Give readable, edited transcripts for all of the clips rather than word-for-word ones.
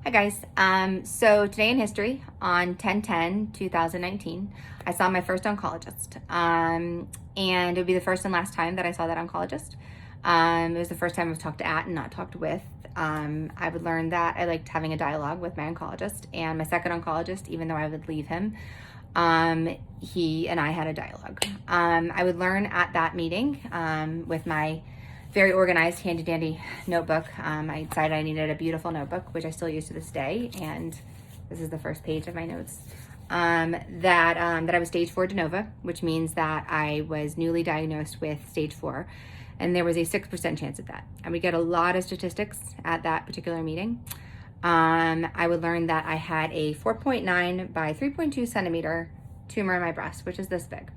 Hi guys. So today in history on 10-10-2019, I saw my first oncologist. And it would be the first and last time that I saw that oncologist. It was the first time I've talked at and not talked with. I would learn that I liked having a dialogue with my oncologist, and my second oncologist, even though I would leave him, he and I had a dialogue. I would learn at that meeting with my very organized, handy-dandy notebook. I decided I needed a beautiful notebook, which I still use to this day, and this is the first page of my notes. That I was stage 4 de novo, which means that I was newly diagnosed with stage 4, and there was a 6% chance of that. And we get a lot of statistics at that particular meeting. I would learn that I had a 4.9 by 3.2 centimeter tumor in my breast, which is this big.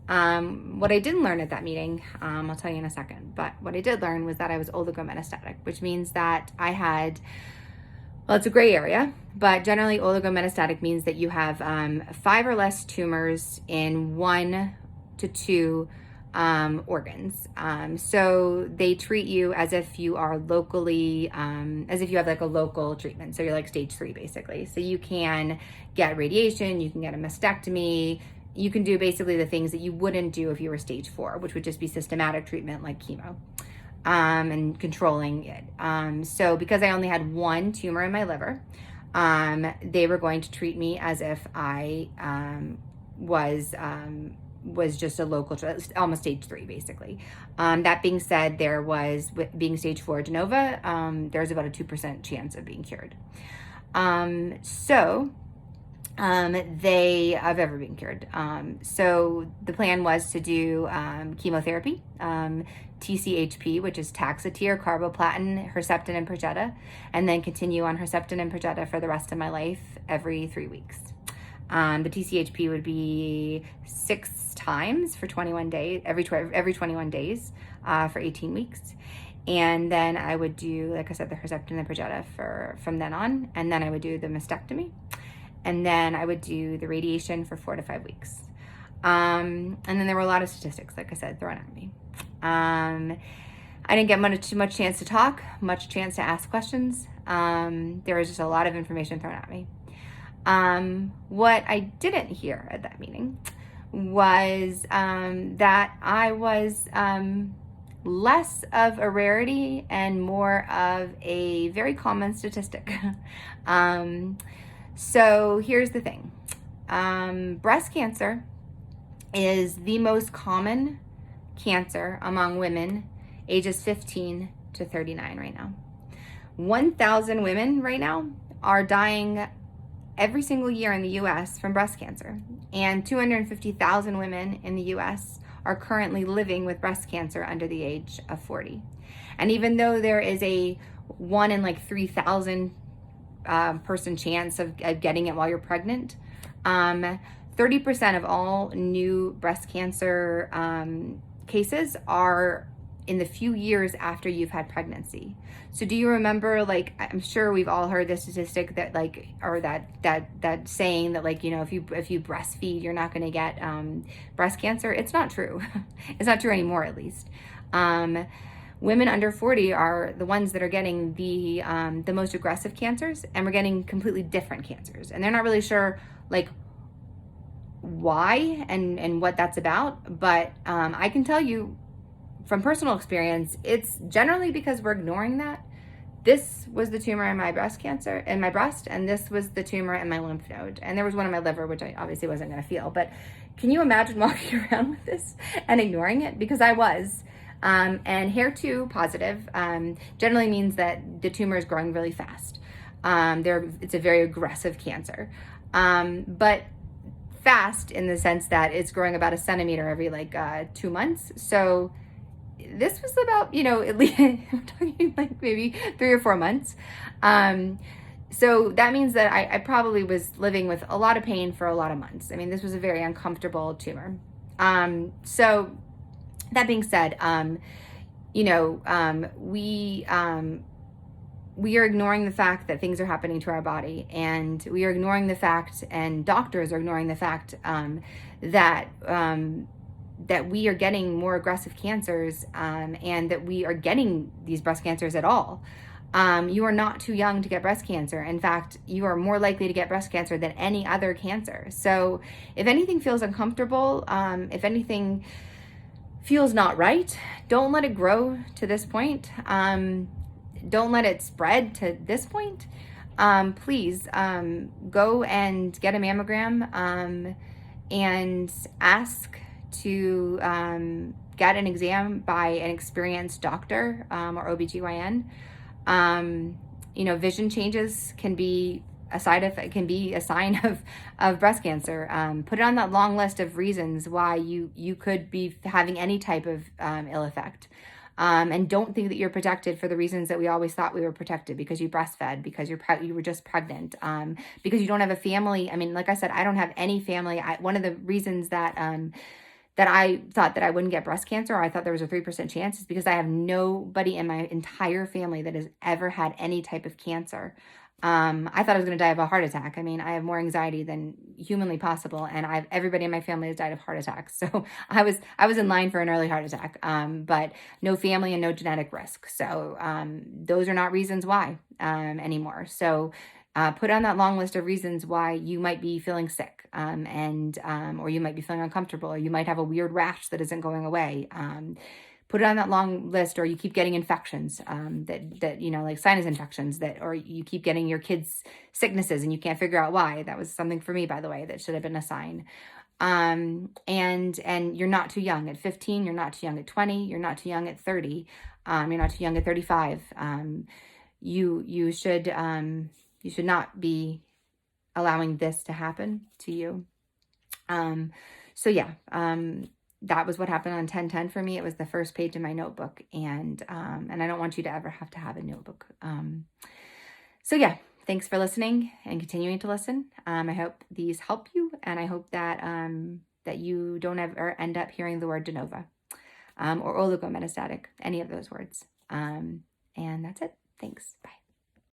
What I didn't learn at that meeting, I'll tell you in a second, but what I did learn was that I was oligometistatic, which means that I had, well, it's a gray area, but generally oligometistatic means that you have 5 or less tumors in 1 to 2 organs. So they treat you as if you are locally, as if you have like a local treatment. So you're like stage 3 basically. So you can get radiation, you can get a mastectomy, you can do basically the things that you wouldn't do if you were stage 4, which would just be systematic treatment like chemo, and controlling it. So because I only had 1 tumor in my liver, they were going to treat me as if I was just a local, almost stage 3 basically. That being said, there was, being stage 4 de novo, there's about a 2% chance of being cured. They of ever being cured. So the plan was to do chemotherapy, TCHP, which is taxotere, carboplatin, Herceptin, and Perjeta, and then continue on Herceptin and Perjeta for the rest of my life every 3 weeks. The TCHP would be 6 times for 21 days, every 21 days for 18 weeks. And then I would do, like I said, the Herceptin and Perjeta from then on, and then I would do the mastectomy. And then I would do the radiation for 4 to 5 weeks. And then there were a lot of statistics, like I said, thrown at me. I didn't get much chance to talk, much chance to ask questions. There was just a lot of information thrown at me. What I didn't hear at that meeting was that I was less of a rarity and more of a very common statistic. So here's the thing. Breast cancer is the most common cancer among women ages 15 to 39 right now. 1,000 women right now are dying every single year in the US from breast cancer, and 250,000 women in the US are currently living with breast cancer under the age of 40. And even though there is a 1 in like 3,000 person chance of getting it while you're pregnant, 30% of all new breast cancer cases are in the few years after you've had pregnancy. So do you remember, like, I'm sure we've all heard the statistic that, like, or that saying that, like, you know, if you breastfeed, you're not going to get breast cancer. It's not true. It's not true anymore, at least. Women under 40 are the ones that are getting the most aggressive cancers, and we're getting completely different cancers, and they're not really sure like why and what that's about. But I can tell you from personal experience, it's generally because we're ignoring that. This was the tumor in my breast, and this was the tumor in my lymph node, and there was one in my liver, which I obviously wasn't going to feel. But can you imagine walking around with this and ignoring it? Because I was. And HER2 positive generally means that the tumor is growing really fast. It's a very aggressive cancer, but fast in the sense that it's growing about a centimeter every 2 months. So this was about, at least I'm talking like maybe 3 or 4 months. So that means that I probably was living with a lot of pain for a lot of months. I mean, this was a very uncomfortable tumor. So that being said, we are ignoring the fact that things are happening to our body, and we are ignoring the fact, and doctors are ignoring the fact that we are getting more aggressive cancers, and that we are getting these breast cancers at all. You are not too young to get breast cancer. In fact, you are more likely to get breast cancer than any other cancer. So if anything feels uncomfortable, if anything feels not right, don't let it grow to this point. Don't let it spread to this point. Please go and get a mammogram and ask to get an exam by an experienced doctor or OBGYN. Vision changes can be a side effect, can be a sign of breast cancer. Put it on that long list of reasons why you could be having any type of ill effect. And don't think that you're protected for the reasons that we always thought we were protected, because you breastfed, because you were just pregnant, because you don't have a family. I mean, like I said, I don't have any family. One of the reasons that I thought that I wouldn't get breast cancer, or I thought there was a 3% chance, is because I have nobody in my entire family that has ever had any type of cancer. I thought I was going to die of a heart attack. I mean, I have more anxiety than humanly possible, and everybody in my family has died of heart attacks. So I was in line for an early heart attack, but no family and no genetic risk. So those are not reasons why anymore. So put on that long list of reasons why you might be feeling sick, or you might be feeling uncomfortable, or you might have a weird rash that isn't going away. Put it on that long list, or you keep getting infections that like sinus infections, or you keep getting your kids sicknesses and you can't figure out why. That was something for me, by the way, that should have been a sign. And you're not too young at 15, you're not too young at 20, you're not too young at 30, you're not too young at 35. You should not be allowing this to happen to you. So yeah, that was what happened on 10/10 for me. It was the first page in my notebook, and I don't want you to ever have to have a notebook. So yeah, thanks for listening and continuing to listen. I hope these help you, and I hope that that you don't ever end up hearing the word de novo or oligometistatic, any of those words. And that's it. Thanks. Bye.